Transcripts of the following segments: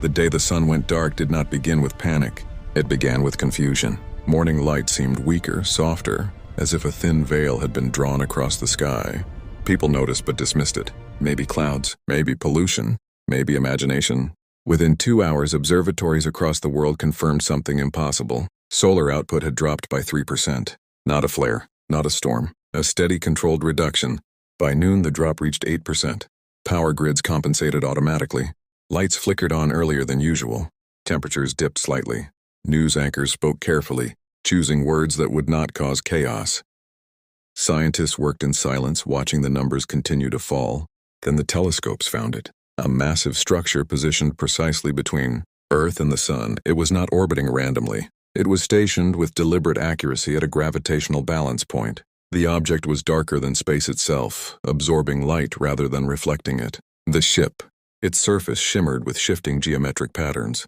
The day the sun went dark did not begin with panic. It began with confusion. Morning light seemed weaker, softer, as if a thin veil had been drawn across the sky. People noticed but dismissed it. Maybe clouds, maybe pollution, maybe imagination. Within 2 hours, observatories across the world confirmed something impossible. Solar output had dropped by 3%. Not a flare, not a storm, a steady, controlled reduction. By noon, the drop reached 8%. Power grids compensated automatically. Lights flickered on earlier than usual. Temperatures dipped slightly. News anchors spoke carefully, choosing words that would not cause chaos. Scientists worked in silence, watching the numbers continue to fall. Then the telescopes found it. A massive structure positioned precisely between Earth and the Sun. It was not orbiting randomly. It was stationed with deliberate accuracy at a gravitational balance point. The object was darker than space itself, absorbing light rather than reflecting it. The ship. Its surface shimmered with shifting geometric patterns,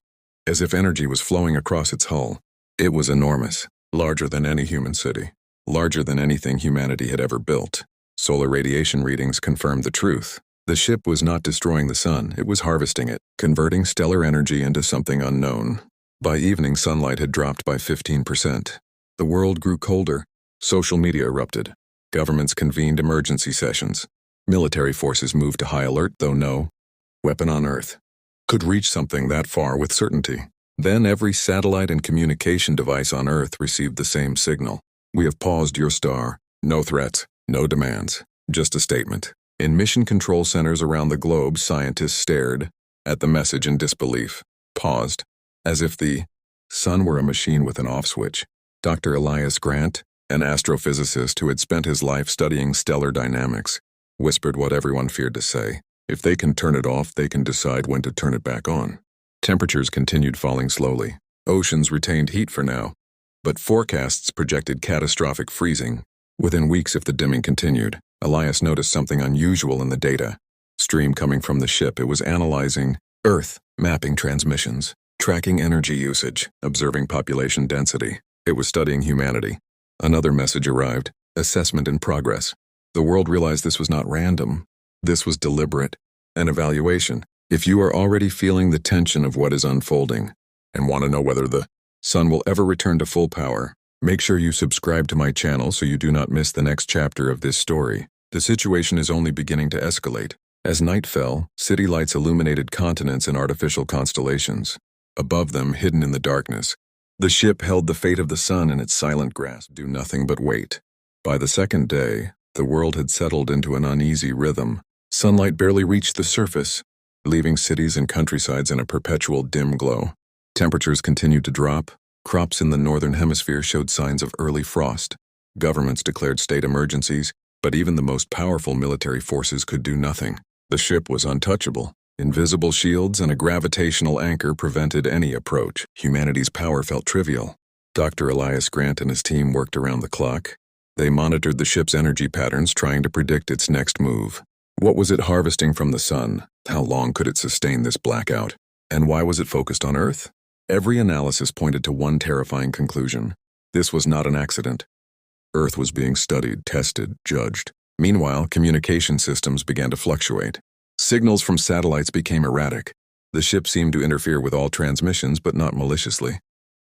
as if energy was flowing across its hull. It was enormous, larger than any human city, larger than anything humanity had ever built. Solar radiation readings confirmed the truth. The ship was not destroying the sun, it was harvesting it, converting stellar energy into something unknown. By evening, sunlight had dropped by 15%. The world grew colder. Social media erupted. Governments convened emergency sessions. Military forces moved to high alert, though no weapon on Earth could reach something that far with certainty. Then every satellite and communication device on Earth received the same signal. We have paused your star. No threats, no demands, just a statement. In mission control centers around the globe, scientists stared at the message in disbelief, paused, as if the sun were a machine with an off switch. Dr. Elias Grant, an astrophysicist who had spent his life studying stellar dynamics, whispered what everyone feared to say. If they can turn it off, they can decide when to turn it back on. Temperatures continued falling slowly. Oceans retained heat for now, but forecasts projected catastrophic freezing within weeks if the dimming continued. Elias noticed something unusual in the data stream coming from the ship. It was analyzing Earth, mapping transmissions, tracking energy usage, observing population density. It was studying humanity. Another message arrived: assessment in progress. The world realized this was not random. This was deliberate. An evaluation. If you are already feeling the tension of what is unfolding and want to know whether the sun will ever return to full power, make sure you subscribe to my channel so you do not miss the next chapter of this story. The situation is only beginning to escalate. As night fell, city lights illuminated continents and artificial constellations. Above them, hidden in the darkness, the ship held the fate of the sun in its silent grasp, do nothing but wait. By the second day, the world had settled into an uneasy rhythm. Sunlight barely reached the surface, leaving cities and countrysides in a perpetual dim glow. Temperatures continued to drop. Crops in the northern hemisphere showed signs of early frost. Governments declared state emergencies, but even the most powerful military forces could do nothing. The ship was untouchable. Invisible shields and a gravitational anchor prevented any approach. Humanity's power felt trivial. Dr. Elias Grant and his team worked around the clock. They monitored the ship's energy patterns, trying to predict its next move. What was it harvesting from the sun? How long could it sustain this blackout? And why was it focused on Earth? Every analysis pointed to one terrifying conclusion. This was not an accident. Earth was being studied, tested, judged. Meanwhile, communication systems began to fluctuate. Signals from satellites became erratic. The ship seemed to interfere with all transmissions, but not maliciously.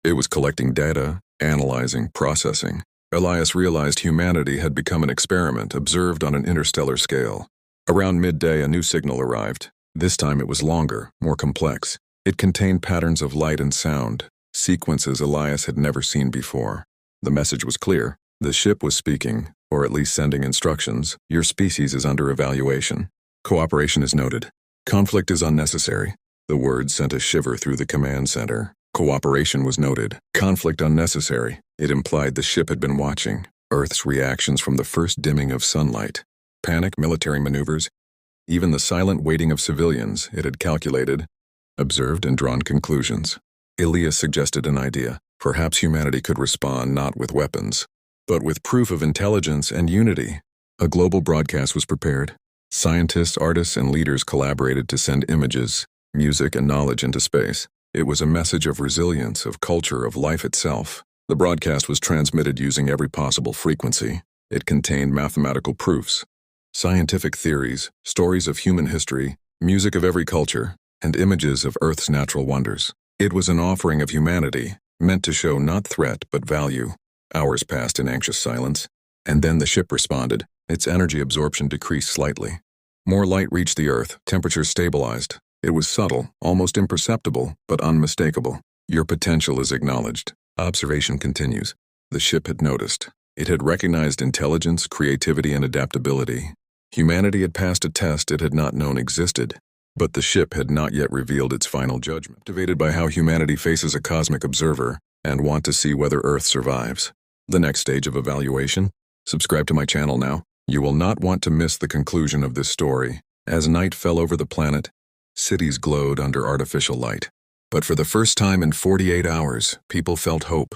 It was collecting data, analyzing, processing. Elias realized humanity had become an experiment observed on an interstellar scale. Around midday, a new signal arrived. This time it was longer, more complex. It contained patterns of light and sound, sequences Elias had never seen before. The message was clear. The ship was speaking, or at least sending instructions. Your species is under evaluation. Cooperation is noted. Conflict is unnecessary. The words sent a shiver through the command center. Cooperation was noted. Conflict unnecessary. It implied the ship had been watching Earth's reactions from the first dimming of sunlight. Panic, military maneuvers, even the silent waiting of civilians. It had calculated, observed, and drawn conclusions. Elias suggested an idea. Perhaps humanity could respond not with weapons, but with proof of intelligence and unity. A global broadcast was prepared. Scientists, artists, and leaders collaborated to send images, music, and knowledge into space. It was a message of resilience, of culture, of life itself. The broadcast was transmitted using every possible frequency. It contained mathematical proofs, scientific theories, stories of human history, music of every culture. and images of Earth's natural wonders. It was an offering of humanity, meant to show not threat but value. Hours passed in anxious silence, and then the ship responded. Its energy absorption decreased slightly. More light reached the Earth, temperature stabilized. It was subtle, almost imperceptible, but unmistakable. Your potential is acknowledged. Observation continues. The ship had noticed. It had recognized intelligence, creativity, and adaptability. Humanity had passed a test it had not known existed, but the ship had not yet revealed its final judgment. Motivated by how humanity faces a cosmic observer and want to see whether Earth survives. The next stage of evaluation? Subscribe to my channel now. You will not want to miss the conclusion of this story. As night fell over the planet, cities glowed under artificial light. But for the first time in 48 hours, people felt hope.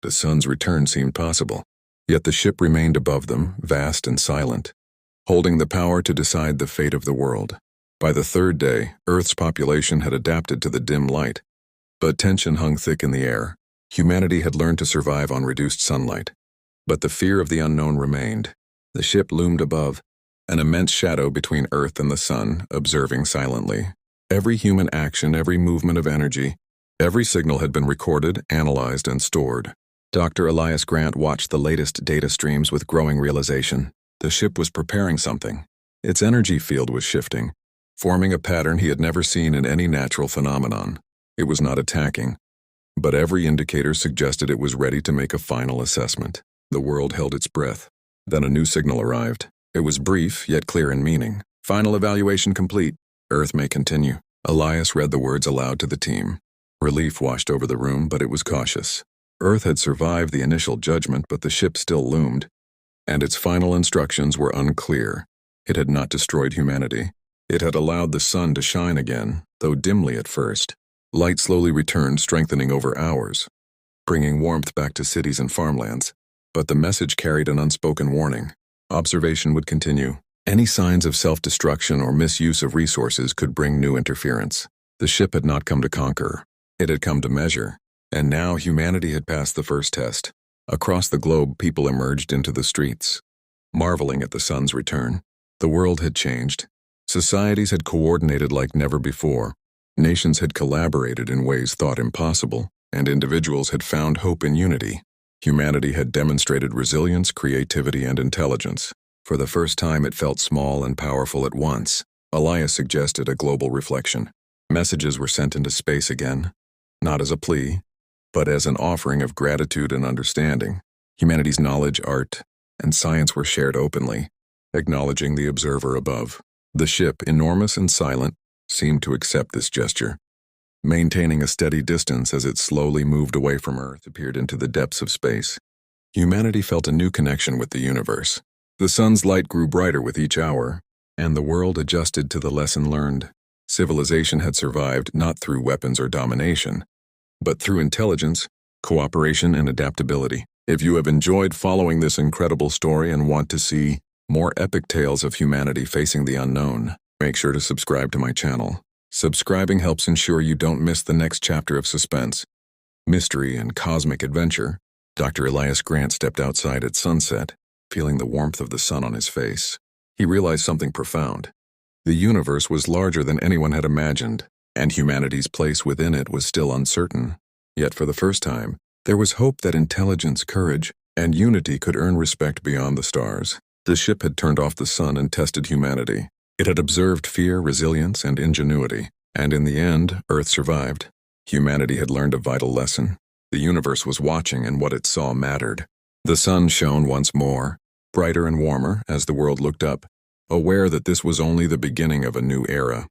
The sun's return seemed possible. Yet the ship remained above them, vast and silent, holding the power to decide the fate of the world. By the third day, Earth's population had adapted to the dim light. But tension hung thick in the air. Humanity had learned to survive on reduced sunlight. But the fear of the unknown remained. The ship loomed above, an immense shadow between Earth and the sun, observing silently. Every human action, every movement of energy, every signal had been recorded, analyzed, and stored. Dr. Elias Grant watched the latest data streams with growing realization. The ship was preparing something. Its energy field was shifting, forming a pattern he had never seen in any natural phenomenon. It was not attacking, but every indicator suggested it was ready to make a final assessment. The world held its breath. Then a new signal arrived. It was brief, yet clear in meaning. Final evaluation complete. Earth may continue. Elias read the words aloud to the team. Relief washed over the room, but it was cautious. Earth had survived the initial judgment, but the ship still loomed, and its final instructions were unclear. It had not destroyed humanity. It had allowed the sun to shine again, though dimly at first. Light slowly returned, strengthening over hours, bringing warmth back to cities and farmlands. But the message carried an unspoken warning. Observation would continue. Any signs of self-destruction or misuse of resources could bring new interference. The ship had not come to conquer. It had come to measure. And now humanity had passed the first test. Across the globe, people emerged into the streets, marveling at the sun's return. The world had changed. Societies had coordinated like never before. Nations had collaborated in ways thought impossible, and individuals had found hope in unity. Humanity had demonstrated resilience, creativity, and intelligence. For the first time, it felt small and powerful at once. Elias suggested a global reflection. Messages were sent into space again, not as a plea, but as an offering of gratitude and understanding. Humanity's knowledge, art, and science were shared openly, acknowledging the observer above. The ship, enormous and silent, seemed to accept this gesture. Maintaining a steady distance as it slowly moved away from Earth, appeared into the depths of space. Humanity felt a new connection with the universe. The sun's light grew brighter with each hour, and the world adjusted to the lesson learned. Civilization had survived not through weapons or domination, but through intelligence, cooperation, and adaptability. If you have enjoyed following this incredible story and want to see more epic tales of humanity facing the unknown, make sure to subscribe to my channel. Subscribing helps ensure you don't miss the next chapter of suspense, mystery, and cosmic adventure. Dr. Elias Grant stepped outside at sunset, feeling the warmth of the sun on his face. He realized something profound. The universe was larger than anyone had imagined, and humanity's place within it was still uncertain. Yet for the first time, there was hope that intelligence, courage, and unity could earn respect beyond the stars. The ship had turned off the sun and tested humanity. It had observed fear, resilience, and ingenuity, and in the end, Earth survived. Humanity had learned a vital lesson. The universe was watching, and what it saw mattered. The sun shone once more, brighter and warmer, as the world looked up, aware that this was only the beginning of a new era.